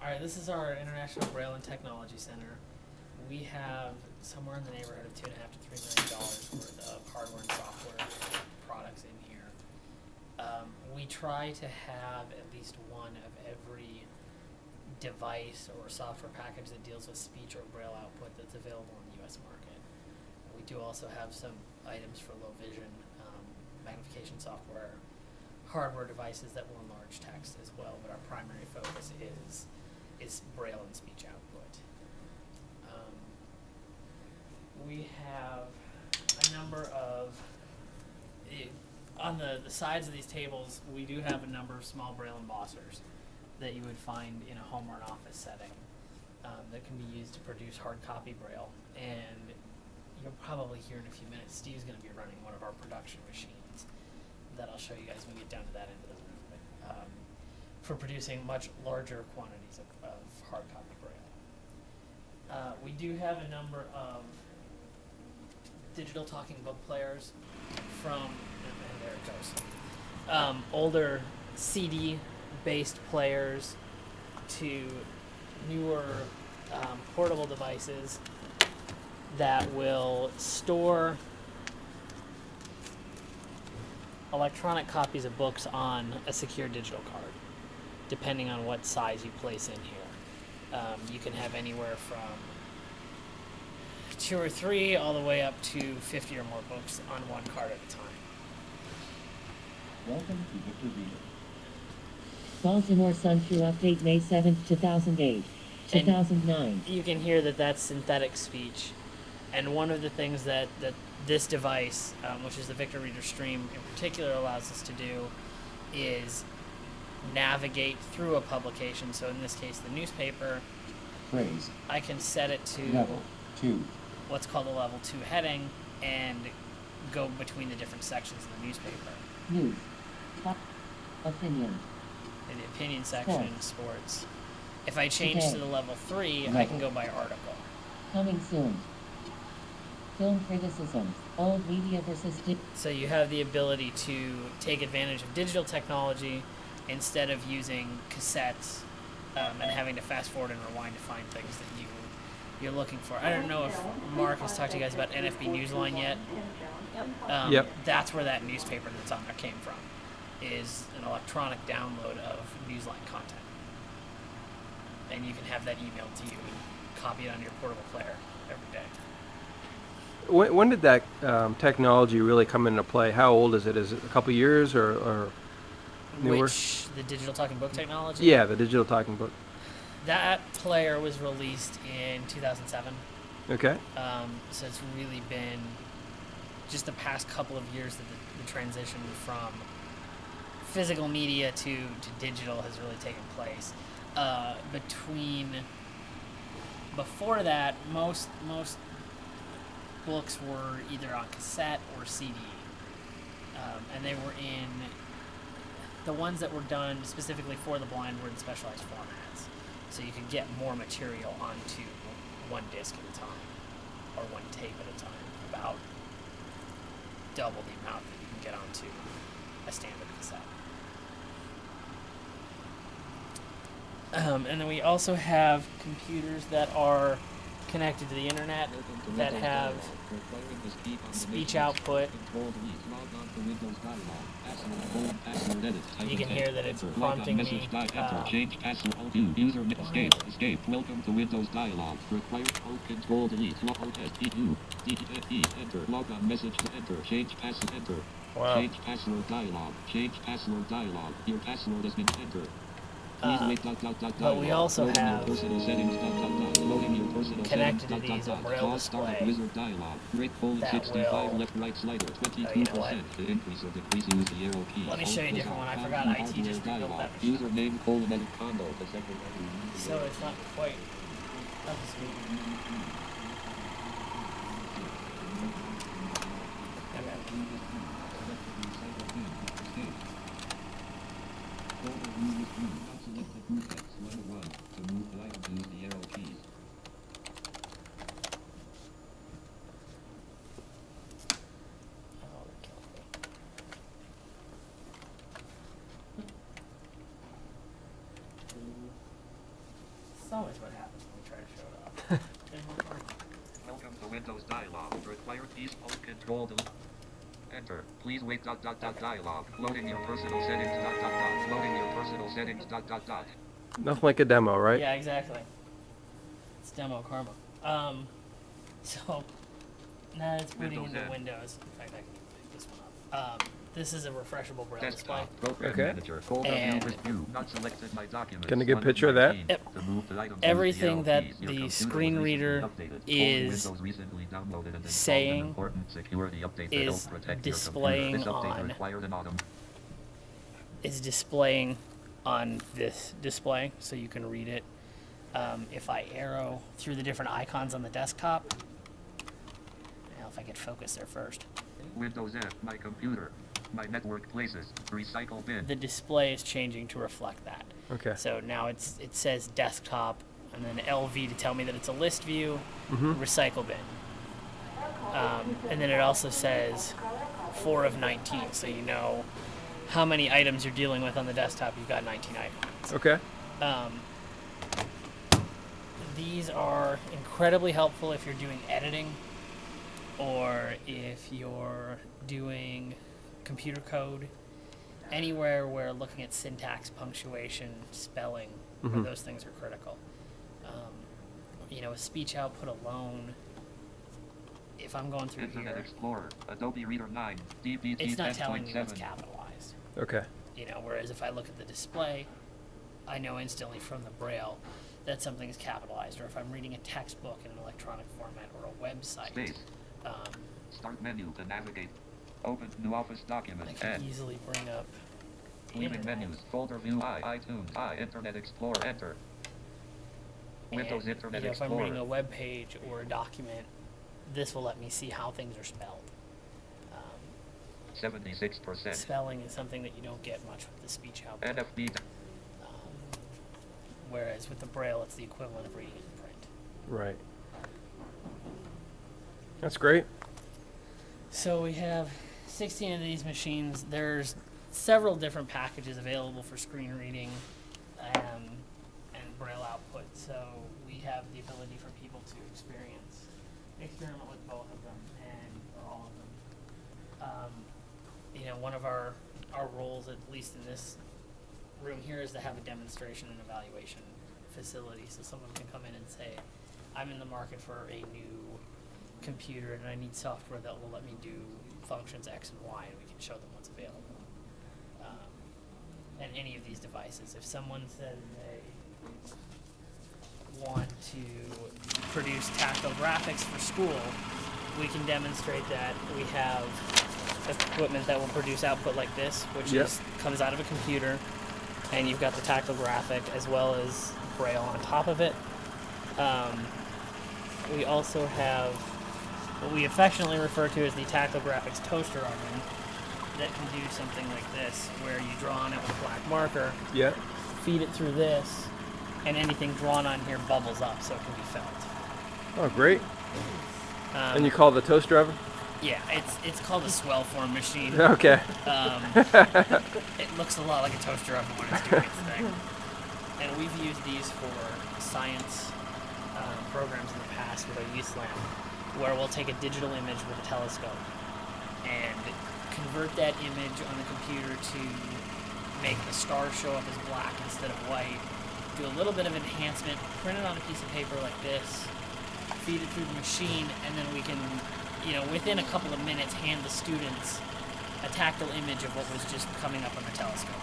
All right, this is our International Braille and Technology Center. We have somewhere in the neighborhood of $2.5 to $3 million worth of hardware and software products in here. We try to have at least one of every device or software package that deals with speech or Braille output that's available in the U.S. market. We do also have some items for low vision, magnification software, hardware devices that will enlarge text as well, but our primary focus is Braille and speech output. We have a number of, on the sides of these tables, we do have a number of small Braille embossers that you would find in a home or an office setting that can be used to produce hard copy Braille. And you'll probably hear in a few minutes, Steve's going to be running one of our production machines that I'll show you guys when we get down to that end of the room, for producing much larger quantities of hard copy Braille. We do have a number of digital talking book players from, and there it goes, older CD-based players to newer portable devices that will store electronic copies of books on a secure digital card, depending on what size you place in here. You can have anywhere from 2 or 3 all the way up to 50 or more books on one card at a time. Welcome to Victor Reader. Baltimore Sun through update May 7th, 2008, 2009. And you can hear that that's synthetic speech. And one of the things that this device, which is the Victor Reader Stream in particular, allows us to do is navigate through a publication. So in this case, the newspaper. Phrase. I can set it to Level 2. What's called a level 2 heading and go between the different sections of the newspaper. News. Opinion. In the opinion section, sports. If I change Today. to the level 3, Level. I can go by article. Coming soon. Film criticism. Old media versus So you have the ability to take advantage of digital technology instead of using cassettes and having to fast forward and rewind to find things that you're looking for. I don't know if Mark has talked to you guys about NFB Newsline yet. Yep. That's where that newspaper that's on there came from, is an electronic download of Newsline content. And you can have that emailed to you and copy it on your portable player every day. When did that technology really come into play? How old is it? Is it a couple years or newer? Which, the digital talking book technology? Yeah, the digital talking book. That player was released in 2007. Okay. So it's really been just the past couple of years that the transition from physical media to digital has really taken place. Before that, most books were either on cassette or CD, and they were in the ones that were done specifically for the blind were in specialized formats, so you could get more material onto one disc at a time or one tape at a time, about double the amount that you can get onto a standard cassette. And then we also have computers that are connected to the internet that have speech output. You can hear that it's prompting me. Change password. User escape. Welcome to Windows dialog. Required control delete. Enter. Log on message to enter. Change password. Enter. Wow. Change password dialog. Change password dialog. Your password has been entered. But we also have connected to these a Braille display that will, left right slider 22%. you know what? The increase or decrease use the arrow key. Let me show you a different one. I forgot IT just rebuilt that machine. Username colon condo. The second So it's not quite up to speed. It's always what happens when we try to show it off. Didn't work. Welcome to Windows dialog. Required keys, Alt Control Delete. Enter. Please wait. Dialog. Loading your personal settings. Loading your personal settings. Nothing like a demo, right? Yeah, exactly. It's demo karma. So now it's booting Windows into N. Windows. In fact, I can pick this one up. This is a refreshable braille display. Desktop. Program Okay. Manager. Folder And- view. View. Not selected my documents. Can I get a picture of that? 119. Yep. To move the items, Everything use that L keys. Your the computer was screen recently reader updated. is Windows recently downloaded and installed saying an important security update that is helps protect your displaying computer. This update on- required an autumn. Is displaying on this display, so you can read it. If I arrow through the different icons on the desktop, now if I get focus there first, Windows N. My computer. My network places. Recycle bin. the display is changing to reflect that. Okay. So now it says desktop, and then LV to tell me that it's a list view, Mm-hmm. recycle bin. And then it also says 4 of 19, so you know how many items you're dealing with on the desktop. You've got 19 items. Okay. These are incredibly helpful if you're doing editing or if you're doing computer code, anywhere where looking at syntax, punctuation, spelling, where those things are critical. With speech output alone, if I'm going through Internet here, Explorer. Adobe Reader 9. DPT it's not telling me what's 10.7. capitalized. Okay. Whereas if I look at the display, I know instantly from the braille that something is capitalized, or if I'm reading a textbook in an electronic format or a website, Space. Start menu to navigate. Open new Office document. I can N. easily bring up Leaving Internet. menus. Folder view. iTunes. Internet Explorer. Enter. Windows And, Internet if I'm Explorer. reading a web page or a document, this will let me see how things are spelled. 76%. Spelling is something that you don't get much with the speech output. NFB. Whereas with the braille, it's the equivalent of reading it in print. Right. That's great. So we have 16 of these machines. There's several different packages available for screen reading and braille output. So we have the ability for people to experiment with both of them or all of them. One of our roles, at least in this room here, is to have a demonstration and evaluation facility. So someone can come in and say, I'm in the market for a new computer and I need software that will let me do functions X and Y, and we can show them what's available. And any of these devices. If someone says they want to produce tactile graphics for school, we can demonstrate that we have equipment that will produce output like this, which comes out of a computer, and you've got the tactile graphic as well as braille on top of it. We also have what we affectionately refer to as the tactile graphics toaster oven that can do something like this, where you draw on it with a black marker, Yeah. feed it through this, and anything drawn on here bubbles up so it can be felt. Oh, great. Um, And you call the toaster oven? Yeah, it's called a swell form machine. Okay. It looks a lot like a toaster oven when it's doing its thing. And we've used these for science programs in the past with our youth lab, where we'll take a digital image with a telescope and convert that image on the computer to make the stars show up as black instead of white, do a little bit of enhancement, print it on a piece of paper like this, feed it through the machine, and then we can, within a couple of minutes, hand the students a tactile image of what was just coming up on the telescope.